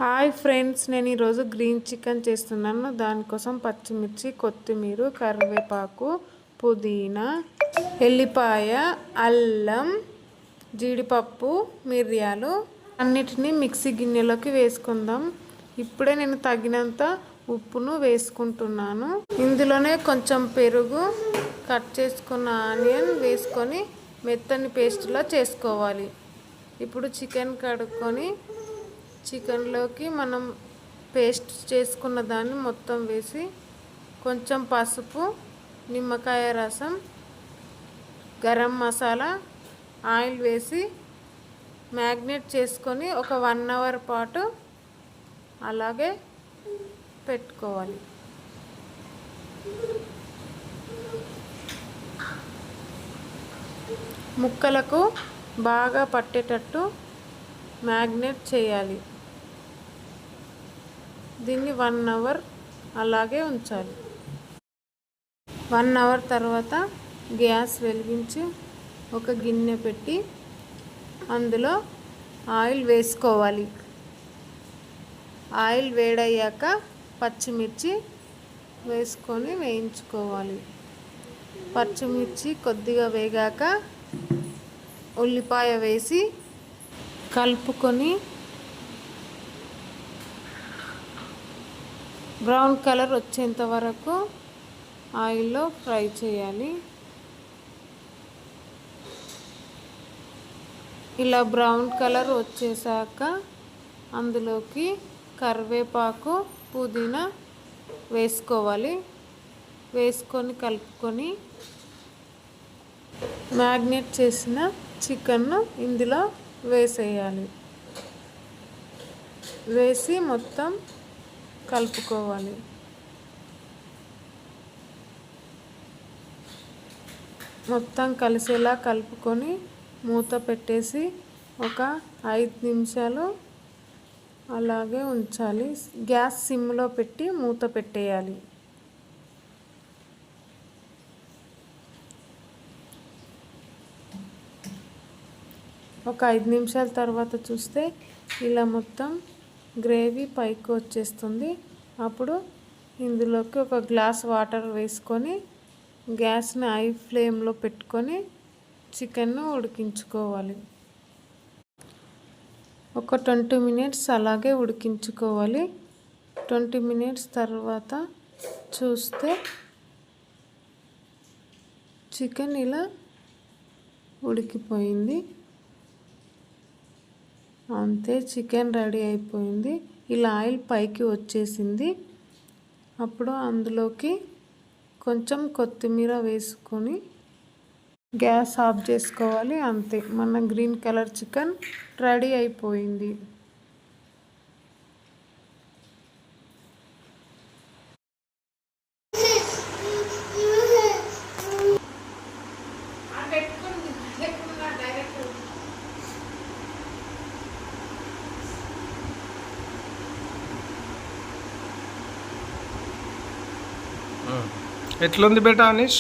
Hi friends, నేను ఈరోజు green chicken చేస్తున్నాను. దానికోసం పచ్చిమిర్చి, కొత్తిమీర, కరివేపాకు, పుదీనా, ఎల్లిపాయ, అల్లం, జీడిపప్పు, మిరియాలు అన్నిటినీ మిక్సీ గిన్నెలోకి వేసుకుందాం. ఇప్పుడే నేను తగినంత ఉప్పును వేసుకుంటున్నాను. ఇందులోనే కొంచెం పెరుగు, కట్ చేసుకున్న ఆనియన్ వేసుకొని మెత్తని పేస్ట్లా చేసుకోవాలి. ఇప్పుడు చికెన్ కడుక్కొని చికెన్లోకి మనం పేస్ట్ చేసుకున్న దాన్ని మొత్తం వేసి కొంచెం పసుపు, నిమ్మకాయ రసం, గరం మసాలా, ఆయిల్ వేసి మ్యాగ్నేట్ చేసుకొని ఒక 1 అవర్ పాటు అలాగే పెట్టుకోవాలి. ముక్కలకు బాగా పట్టేటట్టు మ్యాగ్నేట్ చేయాలి. దీన్ని 1 అవర్ అలాగే ఉంచాలి. 1 అవర్ తర్వాత గ్యాస్ వెలిగించి ఒక గిన్నె పెట్టి అందులో ఆయిల్ వేసుకోవాలి. ఆయిల్ వేడయ్యాక పచ్చిమిర్చి వేసుకొని వేయించుకోవాలి. పచ్చిమిర్చి కొద్దిగా వేగాక ఉల్లిపాయ వేసి కలుపుకొని బ్రౌన్ కలర్ వచ్చేంత వరకు ఆయిల్లో ఫ్రై చేయాలి. ఇలా బ్రౌన్ కలర్ వచ్చేసాక అందులోకి కరివేపాకు, పుదీనా వేసుకోవాలి. వేసుకొని కలుపుకొని మ్యాగ్నేట్ చేసిన చికెన్ను ఇందులో వేసేయాలి. వేసి మొత్తం కలుపుకోవాలి. మొత్తం కలిసేలా కలుపుకొని మూత పెట్టేసి ఒక 5 నిమిషాలు అలాగే ఉంచాలి. గ్యాస్ సిమ్లో పెట్టి మూత పెట్టేయాలి. ఒక 5 నిమిషాల తర్వాత చూస్తే ఇలా మొత్తం గ్రేవీ పైకి వచ్చేస్తుంది. అప్పుడు ఇందులోకి ఒక గ్లాస్ వాటర్ వేసుకొని గ్యాస్ని హై ఫ్లేమ్లో పెట్టుకొని చికెన్ను ఉడికించుకోవాలి. ఒక 20 మినిట్స్ అలాగే ఉడికించుకోవాలి. 20 మినిట్స్ తర్వాత చూస్తే చికెన్ ఇలా ఉడికిపోయింది. అంతే, చికెన్ రెడీ అయిపోయింది. ఇలా ఆయిల్ పైకి వచ్చేసింది. అప్పుడు అందులోకి కొంచెం కొత్తిమీర వేసుకొని గ్యాస్ ఆఫ్ చేసుకోవాలి. అంతే, మన గ్రీన్ కలర్ చికెన్ రెడీ అయిపోయింది. ఎట్లుంది బేటా అనీష్?